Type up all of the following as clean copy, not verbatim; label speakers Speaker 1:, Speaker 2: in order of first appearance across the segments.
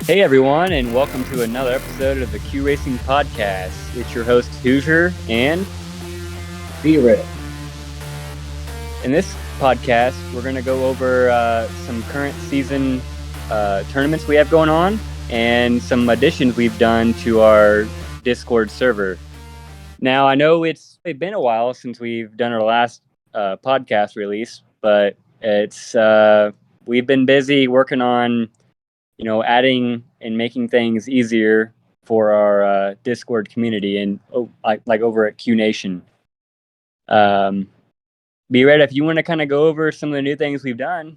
Speaker 1: Hey everyone, and welcome to another episode of the Q Racing Podcast. It's your host Hoosier, and
Speaker 2: Be ready.
Speaker 1: in this podcast, we're going to go over some current season tournaments we have going on, and some additions we've done to our Discord server. Now, I know it's been a while since we've done our last podcast release, but we've been busy working on adding and making things easier for our Discord community and like over at Q Nation. Be right if you want to kind of go over some of the new things we've done.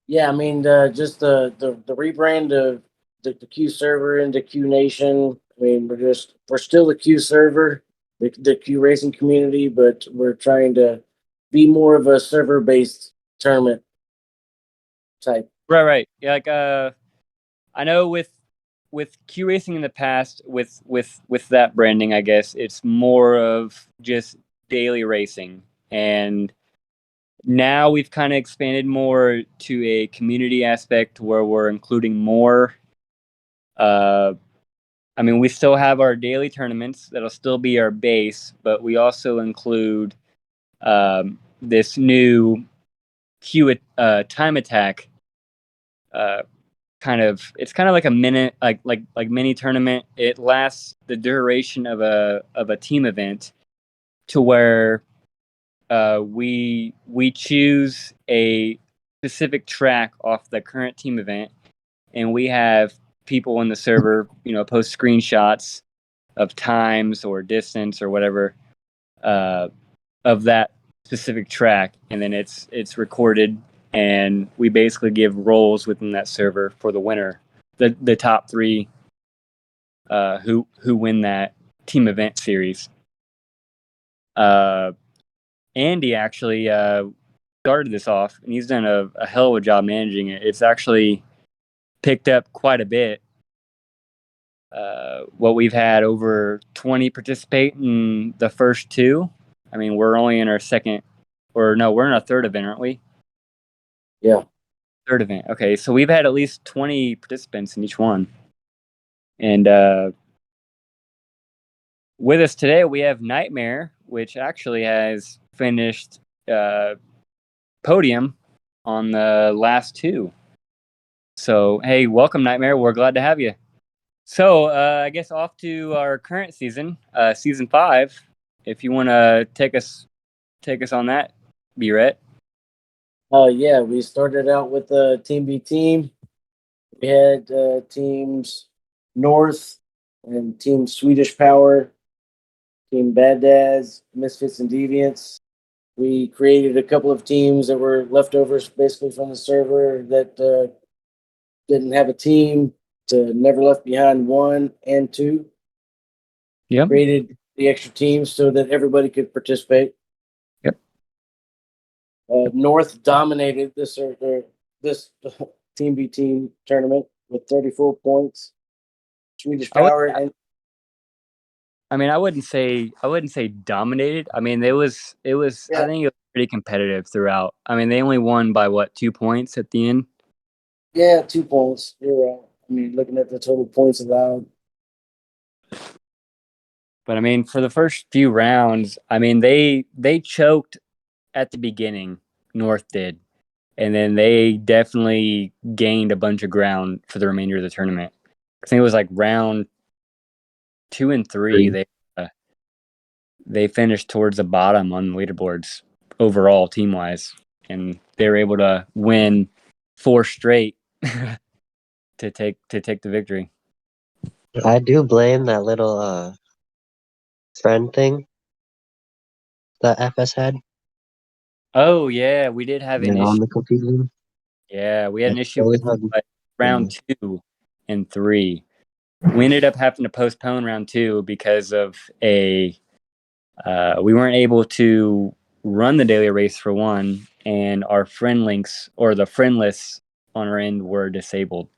Speaker 2: Yeah, I mean, just the rebrand of the Q server into Q Nation. I mean, we're still the Q server, the Q racing community, but we're trying to be more of a server based tournament type.
Speaker 1: Right. Yeah, like I know with Q Racing in the past, with that branding, I guess it's more of just daily racing, and now we've kind of expanded more to a community aspect where we're including more. I mean, we still have our daily tournaments that'll still be our base, but we also include this new Q time attack. It's kind of like a minute, like mini tournament. It lasts the duration of a team event, to where we choose a specific track off the current team event, and we have people in the server, post screenshots of times or distance or whatever of that specific track, and then it's recorded, and we basically give roles within that server for the winner, the top three who win that team event series. Andy actually started this off, and he's done a hell of a job managing it. It's actually picked up quite a bit. What we've had over 20 participate in the first two. I mean, we're only in our second, or no, we're in our third event, aren't we?
Speaker 2: Yeah.
Speaker 1: Third event. Okay, so we've had at least 20 participants in each one. And with us today, we have Nightmare, which actually has finished podium on the last two. So, hey, welcome, Nightmare. We're glad to have you. So, I guess off to our current season, season 5. If you want to take us on that, B-Ret.
Speaker 2: Yeah, we started out with Team B Team. We had teams North and Team Swedish Power, Team Bad Dads, Misfits and Deviants. We created a couple of teams that were leftovers basically from the server that didn't have a team, to Never Left Behind 1 and 2.
Speaker 1: Yep.
Speaker 2: Created the extra teams so that everybody could participate.
Speaker 1: Yep.
Speaker 2: North dominated this Team B Team tournament with 34 points. Swedish Power
Speaker 1: I wouldn't say dominated. I mean, it was
Speaker 2: Yeah.
Speaker 1: I think it was pretty competitive throughout. I mean, they only won by 2 points at the end?
Speaker 2: Yeah, 2 points. You're right. I mean, looking at the total points allowed.
Speaker 1: But I mean, for the first few rounds, I mean, they choked at the beginning. North did, and then they definitely gained a bunch of ground for the remainder of the tournament. I think it was like round 2 and 3. They finished towards the bottom on the leaderboards overall, team wise, and they were able to win 4 straight to take the victory.
Speaker 3: I do blame that little friend thing that FS had.
Speaker 1: Oh yeah, we did have an
Speaker 3: on
Speaker 1: issue.
Speaker 3: the computer.
Speaker 1: Yeah, we had an issue
Speaker 3: always
Speaker 1: with
Speaker 3: had-
Speaker 1: round 2 and 3. We ended up having to postpone round 2 because of we weren't able to run the daily race for one, and our friend links, or the friend lists on our end, were disabled.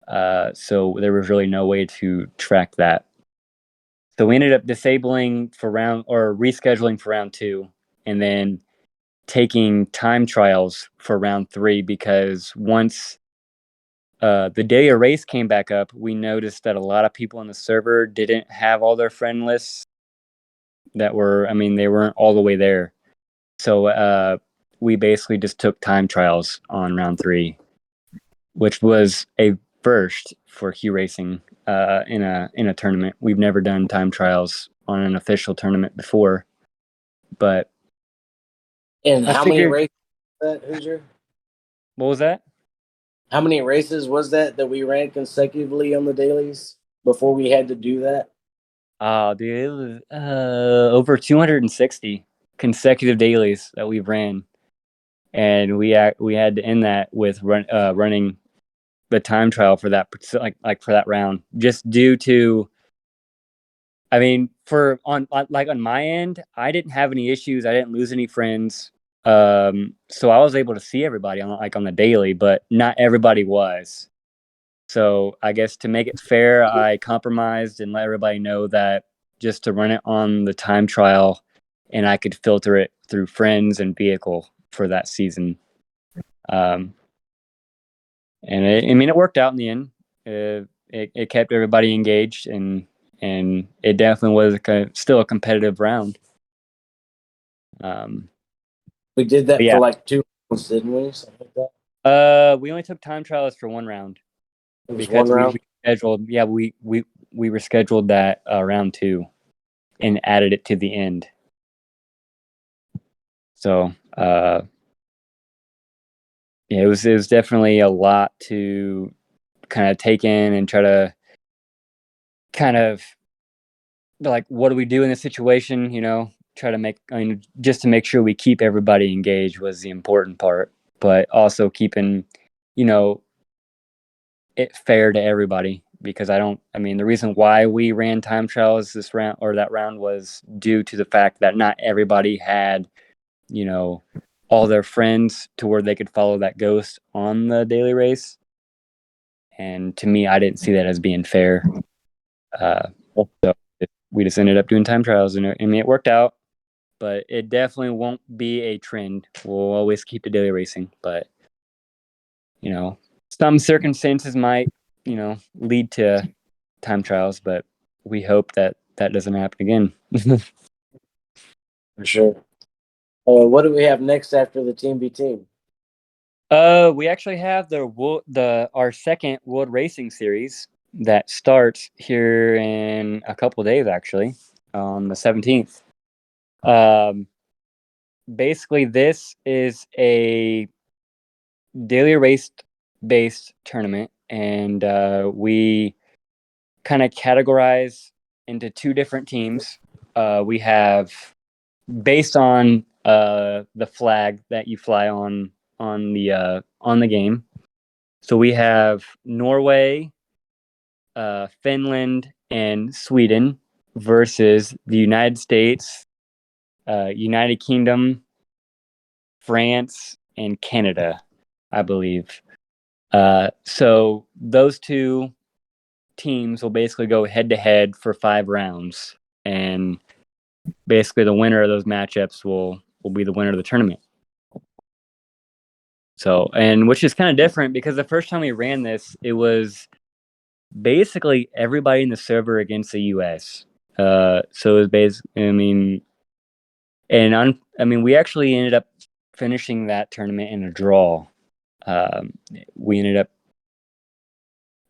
Speaker 1: So there was really no way to track that. So we ended up disabling for rescheduling for round 2, and then taking time trials for round 3, because once the day a race came back up, we noticed that a lot of people on the server didn't have all their friend lists that were, I mean, they weren't all the way there. So we basically just took time trials on round 3, which was a first for Q Racing in a tournament. We've never done time trials on an official tournament before, but
Speaker 2: And
Speaker 1: I
Speaker 2: how many
Speaker 1: figured,
Speaker 2: races was that, Hoosier?
Speaker 1: what was that?
Speaker 2: How many races was that we ran consecutively on the dailies before we had to do that?
Speaker 1: Oh, dude, it was over 260 consecutive dailies that we've ran, and we had to end that with running the time trial for that, like for that round, just due to, I mean, on my end, I didn't have any issues. I didn't lose any friends. So I was able to see everybody on the daily, but not everybody was. So I guess to make it fair, I compromised and let everybody know that just to run it on the time trial, and I could filter it through friends and vehicle for that season. And it worked out in the end. It kept everybody engaged, and it definitely was still a competitive round.
Speaker 2: We did that
Speaker 1: Yeah.
Speaker 2: for like 2 rounds, didn't we? Something like that.
Speaker 1: We only took time trials for one round
Speaker 2: It was
Speaker 1: because
Speaker 2: one round.
Speaker 1: we scheduled. Yeah, we rescheduled that round 2 and added it to the end. So yeah, it was definitely a lot to kind of take in and try to kind of, like, what do we do in this situation? Try to just to make sure we keep everybody engaged was the important part, but also keeping, it fair to everybody, because the reason why we ran time trials this round or that round was due to the fact that not everybody had, all their friends to where they could follow that ghost on the daily race. And to me, I didn't see that as being fair. So we just ended up doing time trials, and it worked out, but it definitely won't be a trend. We'll always keep the daily racing, but some circumstances might, lead to time trials, but we hope that doesn't happen again.
Speaker 2: For sure. What do we have next after the Team B team?
Speaker 1: We actually have our second World Racing Series that starts here in a couple of days, actually, on the 17th. Basically, this is a daily race based tournament, and we kind of categorize into 2 different teams. We have, based on the flag that you fly on the game. So we have Norway, Finland, and Sweden versus the United States, United Kingdom, France, and Canada, I believe. So those 2 teams will basically go head to head for 5 rounds, and basically the winner of those matchups will be the winner of the tournament. So, and which is kind of different, because the first time we ran this, it was basically everybody in the server against the US. So it was basically, we actually ended up finishing that tournament in a draw. We ended up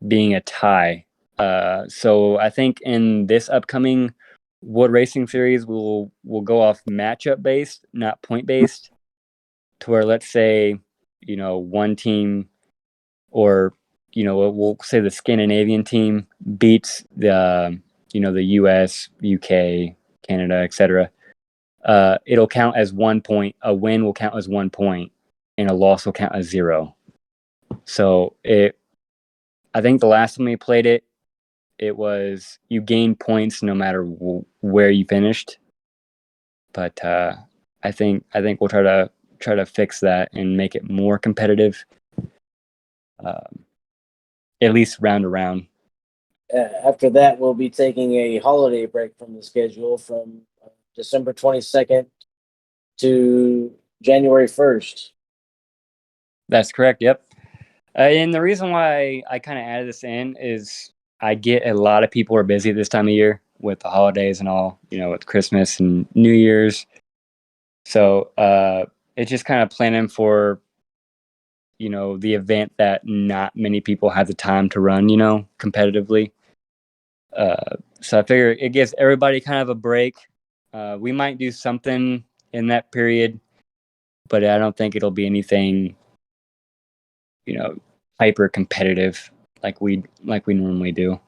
Speaker 1: being a tie. So I think in this upcoming World Racing Series, we'll go off matchup based, not point based, to where, let's say, one team, or we'll say the Scandinavian team beats the US, UK, Canada, etc. It'll count as 1 point. A win will count as 1 point, and a loss will count as 0. So I think the last time we played it, it was you gain points no matter where you finished. But I think we'll try to fix that and make it more competitive, at least round to round.
Speaker 2: After that, we'll be taking a holiday break from the schedule from December 22nd to January 1st.
Speaker 1: That's correct. Yep. And the reason why I kind of added this in is I get a lot of people are busy this time of year with the holidays and all, with Christmas and New Year's. So it's just kind of planning for, the event that not many people have the time to run, competitively. So I figure it gives everybody kind of a break. We might do something in that period, but I don't think it'll be anything, hyper competitive like we normally do.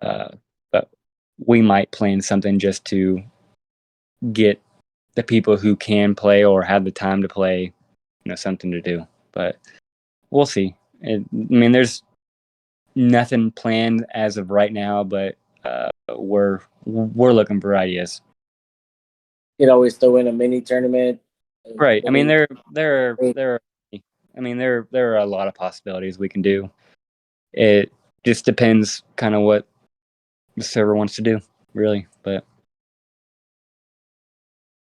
Speaker 1: But we might plan something just to get the people who can play or have the time to play, something to do. But we'll see. There's nothing planned as of right now, but we're looking for ideas.
Speaker 2: You can always throw in a mini tournament.
Speaker 1: Right. There are a lot of possibilities we can do. It just depends kind of what the server wants to do, really. But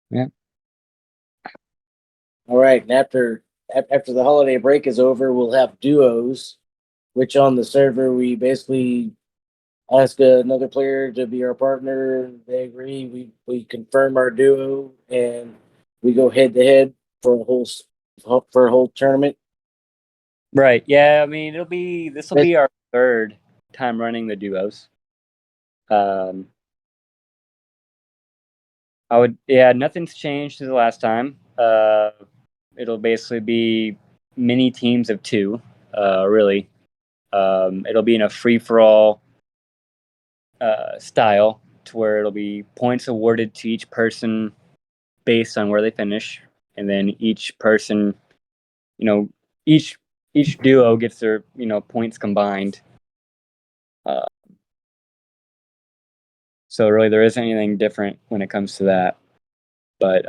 Speaker 1: yeah.
Speaker 2: All right, and after the holiday break is over, we'll have duos, which on the server we basically ask another player to be our partner. They agree. We confirm our duo, and we go head to head for a whole tournament.
Speaker 1: Right. Yeah. This will be our third time running the duos. Nothing's changed since the last time. It'll basically be mini teams of two, really. It'll be in a free for all style to where it'll be points awarded to each person based on where they finish, and then each person, you know, each duo gets their points combined. So really, there isn't anything different when it comes to that. But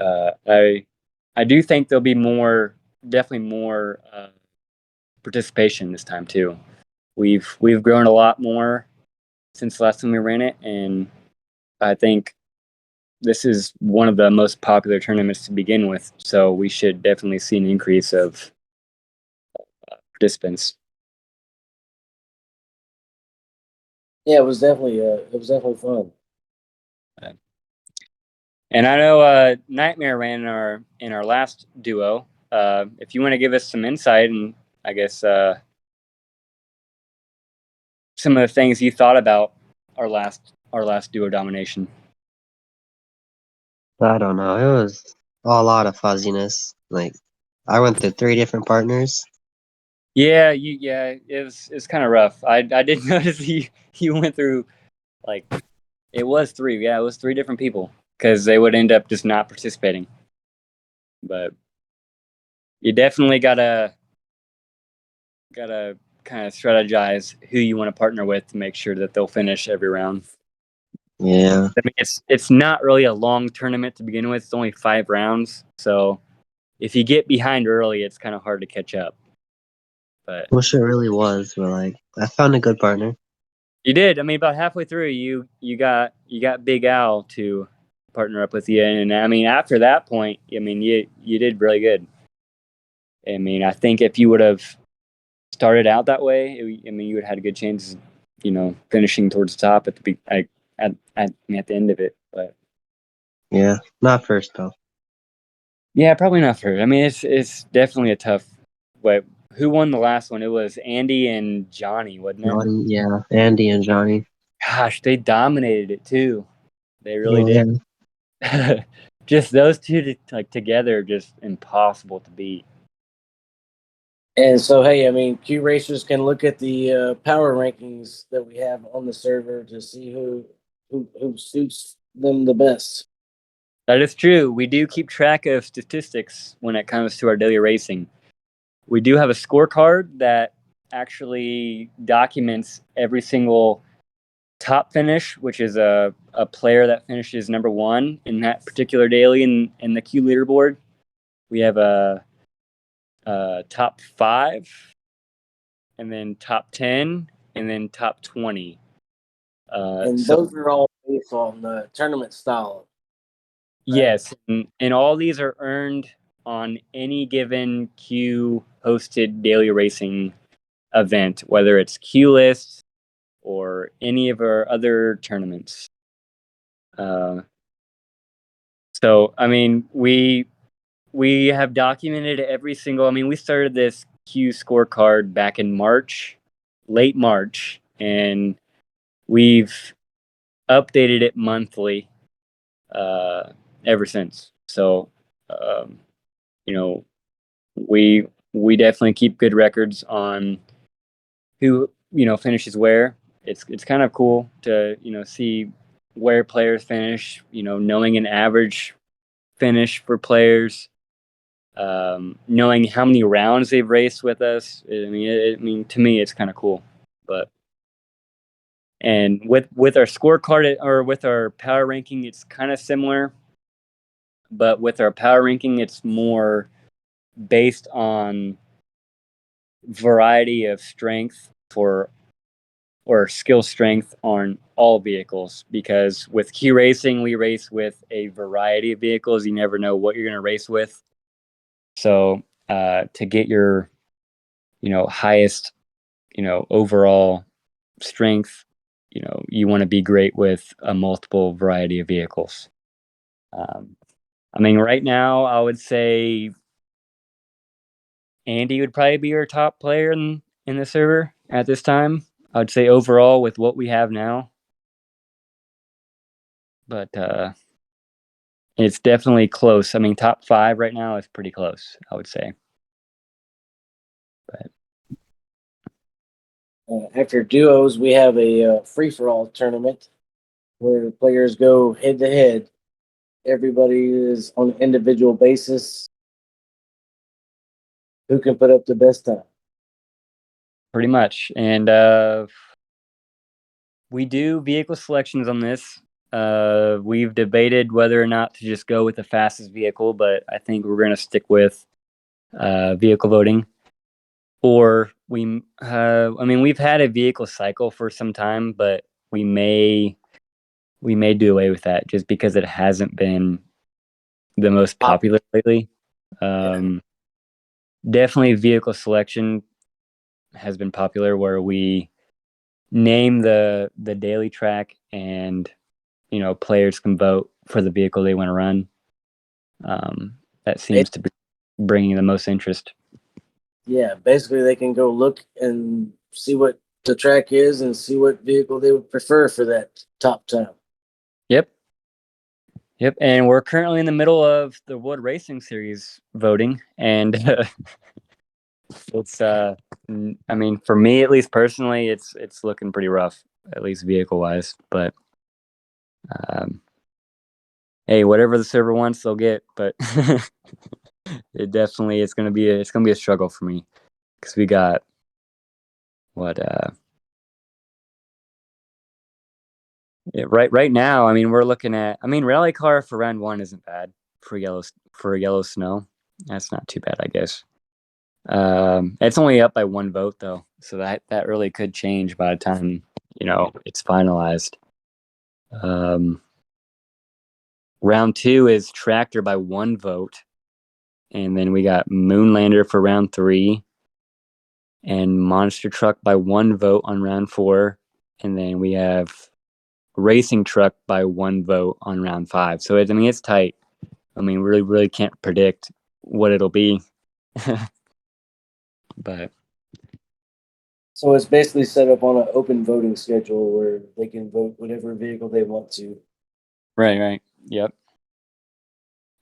Speaker 1: I do think there'll be definitely more participation this time too. We've grown a lot more since the last time we ran it, and I think this is one of the most popular tournaments to begin with. So we should definitely see an increase of participants.
Speaker 2: Yeah, it was definitely fun.
Speaker 1: And I know Nightmare ran in our last duo. If you want to give us some insight and I guess some of the things you thought about our last duo domination.
Speaker 3: I don't know. It was a lot of fuzziness. Like, I went through 3 different partners.
Speaker 1: Yeah, it's kind of rough. I did notice you went through like it was 3. Yeah, it was 3 different people because they would end up just not participating. But you definitely gotta kind of strategize who you want to partner with to make sure that they'll finish every round.
Speaker 3: Yeah.
Speaker 1: It's not really a long tournament to begin with. It's only 5 rounds, so if you get behind early, it's kind of hard to catch up. But
Speaker 3: Wish it really was, but like, I found a good partner.
Speaker 1: you did. About halfway through, you got Big Al to partner up with you, and after that point, you did really good. I think if you would have started out that way, you would have had a good chance, finishing towards the top at the end of it. But
Speaker 3: Yeah, not first though.
Speaker 1: yeah, probably not for. It's definitely a tough. But who won the last one? It was Andy and Johnny, wasn't it?
Speaker 3: Johnny, yeah, Andy and Johnny.
Speaker 1: Gosh, they dominated it too. They really
Speaker 3: Oh,
Speaker 1: did.
Speaker 3: yeah.
Speaker 1: Just those two together, just impossible to beat.
Speaker 2: And so, hey, Q racers can look at the power rankings that we have on the server to see who suits them the best.
Speaker 1: That is true. We do keep track of statistics when it comes to our daily racing. We do have a scorecard that actually documents every single top finish, which is a player that finishes number 1 in that particular daily in the Q leaderboard. We have a top 5, and then top 10, and then top 20.
Speaker 2: And those are all based on the tournament style.
Speaker 1: Yes, and all these are earned on any given Q hosted daily racing event, whether it's Q List or any of our other tournaments. So I mean, we have documented every single. I mean, we started this Q scorecard back in March, late March, and we've updated it monthly ever since. So, you know, we definitely keep good records on who finishes where. It's kind of cool to see where players finish. Knowing an average finish for players, knowing how many rounds they've raced with us. I mean, to me, it's kind of cool. And with our scorecard or with our power ranking, it's kind of similar. But with our power ranking, it's more based on variety of strength or skill strength on all vehicles, because with Q Racing, we race with a variety of vehicles. You never know what you're going to race with. So to get your, highest, overall strength, you want to be great with a multiple variety of vehicles. I mean, right now, I would say Andy would probably be our top player in the server at this time. I would say overall with what we have now. But it's definitely close. I mean, top 5 right now is pretty close, I would say. But
Speaker 2: After duos, we have a free-for-all tournament where players go head-to-head. Everybody is on an individual basis. Who can put up the best time?
Speaker 1: pretty much. And we do vehicle selections on this. We've debated whether or not to just go with the fastest vehicle, but I think we're going to stick with vehicle voting. Or we've had a vehicle cycle for some time, but we may do away with that just because it hasn't been the most popular lately. Definitely vehicle selection has been popular, where we name the daily track and players can vote for the vehicle they want to run. That seems to be bringing the most interest.
Speaker 2: Yeah, basically they can go look and see what the track is and see what vehicle they would prefer for that top time.
Speaker 1: Yep, and we're currently in the middle of the Wood Racing Series voting, and it's I mean, for me at least personally, it's looking pretty rough, at least vehicle wise. But hey, whatever the server wants, they'll get. But it's gonna be a struggle for me, because we got what right now. I mean, we're looking at. I mean, rally car for round 1 isn't bad for yellow snow. That's not too bad, I guess. It's only up by 1 vote though, so that really could change by the time it's finalized. Round 2 is tractor by 1 vote, and then we got Moonlander for round 3, and monster truck by 1 vote on round 4, and then we have racing truck by 1 vote on round 5. So it's tight. I mean, really can't predict what it'll be. But
Speaker 2: So it's basically set up on an open voting schedule where they can vote whatever vehicle they want to.
Speaker 1: right, yep.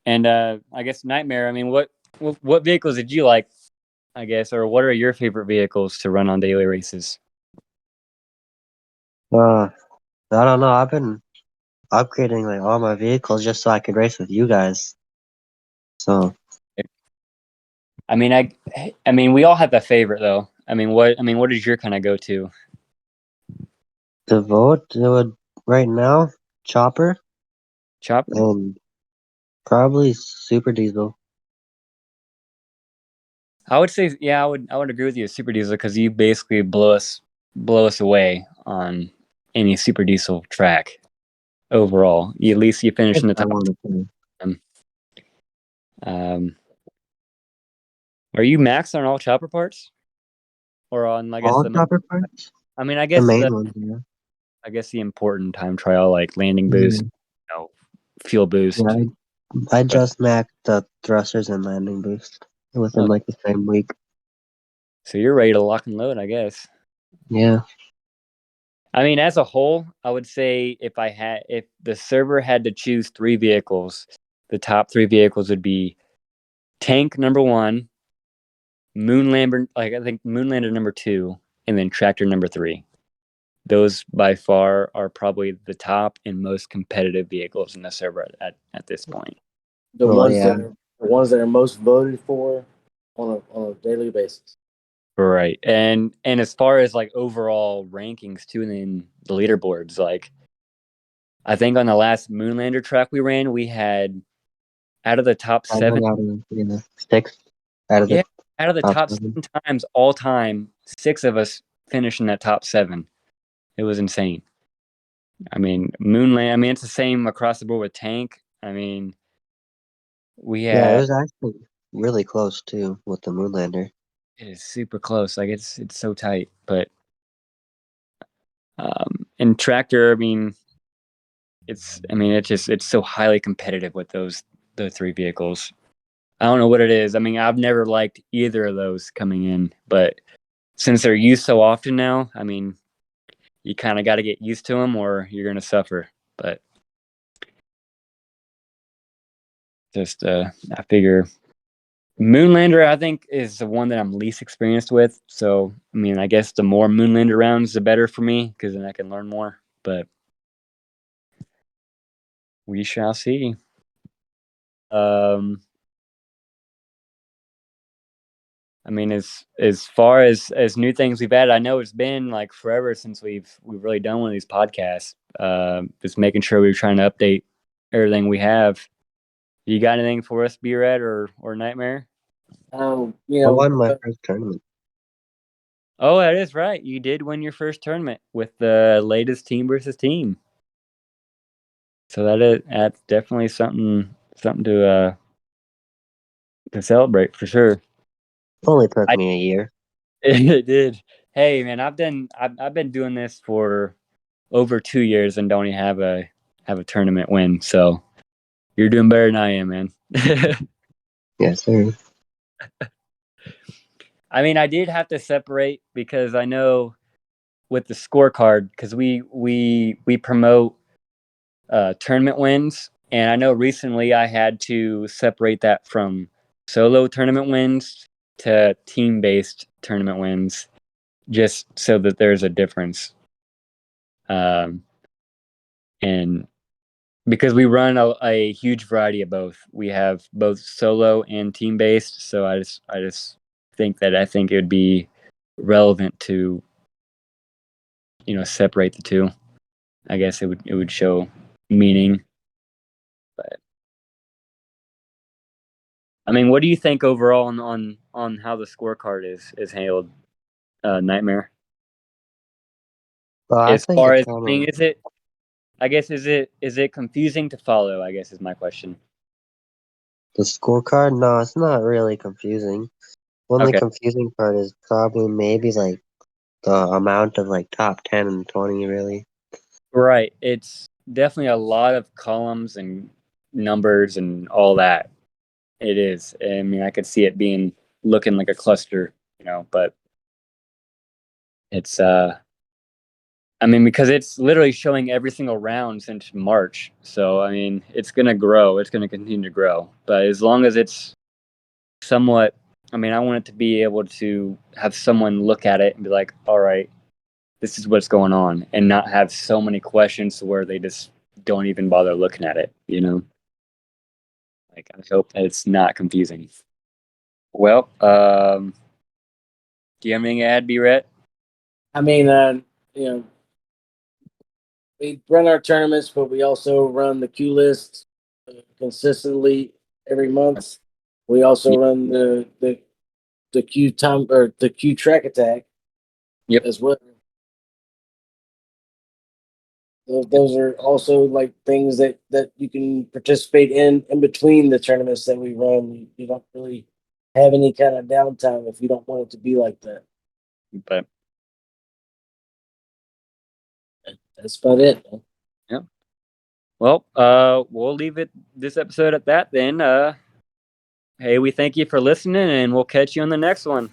Speaker 1: And I guess Nightmare. I mean, what vehicles did you like? I guess, or what are your favorite vehicles to run on daily races?
Speaker 3: I don't know. I've been upgrading like all my vehicles just so I could race with you guys. So
Speaker 1: I mean, we all have a favorite though. I mean, what is your kind of go-to?
Speaker 3: the vote it would right now Chopper
Speaker 1: Chopper?
Speaker 3: and probably Super Diesel.
Speaker 1: I would say, yeah, I would agree with you, Super Diesel, because you basically blow us away on any Super Diesel track. Overall, at least you finish in the
Speaker 3: I
Speaker 1: top.
Speaker 3: want to say.
Speaker 1: Are you maxed on all chopper parts? or on I guess
Speaker 3: All chopper parts?
Speaker 1: I mean I
Speaker 3: The
Speaker 1: guess
Speaker 3: main ones, yeah.
Speaker 1: I guess the important time trial like landing boost,
Speaker 3: Yeah,
Speaker 1: fuel boost.
Speaker 3: yeah I
Speaker 1: But
Speaker 3: just maxed the thrusters and landing boost within
Speaker 1: oh,
Speaker 3: like the same week.
Speaker 1: so you're ready to lock and load, I guess.
Speaker 3: Yeah.
Speaker 1: I mean, as a whole, I would say if the server had to choose 3 vehicles, the top 3 vehicles would be tank number 1, Moonlander, like I think Moonlander number 2, and then tractor number 3. Those by far are probably the top and most competitive vehicles in the server at this point.
Speaker 2: The
Speaker 3: Well,
Speaker 2: ones
Speaker 3: yeah.
Speaker 2: that are most voted for on a daily basis.
Speaker 1: Right. And as far as like overall rankings too in the leaderboards, like I think on the last Moonlander track we ran, we had out of the top 7,
Speaker 3: Out of 6 out of the
Speaker 1: out of the top
Speaker 3: 7.
Speaker 1: 7 times all time, 6 of us finished in that top 7. It was insane. I mean, it's the same across the board with tank. I mean, we
Speaker 3: Yeah, it
Speaker 1: had
Speaker 3: was actually really close too with the Moonlander.
Speaker 1: it is super close. Like it's so tight, but and tractor, it's so highly competitive with the 3 vehicles. I don't know what it is. I mean, I've never liked either of those coming in, but since they're used so often now, I mean, you kind of got to get used to them or you're going to suffer. But just, I figure Moonlander, I think, is the one that I'm least experienced with. So, I mean, I guess the more Moonlander rounds, the better for me because then I can learn more. But we shall see. I mean, as far as new things we've added, I know it's been like forever since we've really done one of these podcasts. Just making sure we're trying to update everything we have. You got anything for us, B-Red or Nightmare?
Speaker 2: You
Speaker 3: I
Speaker 2: know,
Speaker 3: won my first tournament.
Speaker 1: Oh, that is right. You did win your first tournament with the latest team versus team. So that's definitely something to celebrate for sure.
Speaker 3: Only took me a year.
Speaker 1: It did. Hey man, I've been doing this for over 2 years and don't even have a tournament win. So you're doing better than I am, man.
Speaker 3: Yes, sir.
Speaker 1: I mean, I did have to separate because I know with the scorecard because we promote tournament wins, and I know recently I had to separate that from solo tournament wins to team based tournament wins, just so that there's a difference. And because we run a huge variety of both, we have both solo and team based. So I just think it would be relevant to separate the two. I guess it would show meaning. But I mean, what do you think overall on how the scorecard is handled, Nightmare?
Speaker 3: Well, I
Speaker 1: As
Speaker 3: think
Speaker 1: far
Speaker 3: it's
Speaker 1: as
Speaker 3: kind
Speaker 1: I mean,
Speaker 3: of
Speaker 1: is it confusing to follow? I guess is my question.
Speaker 3: the scorecard. No, it's not really confusing. Only
Speaker 1: Okay,
Speaker 3: confusing part is probably maybe like the amount of like top 10 and 20 really.
Speaker 1: right. It's definitely a lot of columns and numbers and all that. It is. I mean, I could see it being looking like a cluster, but it's I mean, because it's literally showing every single round since March. So, I mean, it's going to grow. It's going to continue to grow. But as long as it's somewhat, I mean, I want it to be able to have someone look at it and be like, all right, this is what's going on, and not have so many questions to where they just don't even bother looking at it. Like, I hope that it's not confusing. Well, do you have anything to add, B-Ret?
Speaker 2: I mean, you know, we run our tournaments, but we also run the queue list consistently every month. We also run the queue time or the queue track attack
Speaker 1: Yep.
Speaker 2: as well. Those are also like things that you can participate in between the tournaments that we run. You don't really have any kind of downtime if you don't want it to be like that.
Speaker 1: But
Speaker 2: That's about it.
Speaker 1: yeah. Well, we'll leave this episode at that then. Hey, we thank you for listening, and we'll catch you on the next one.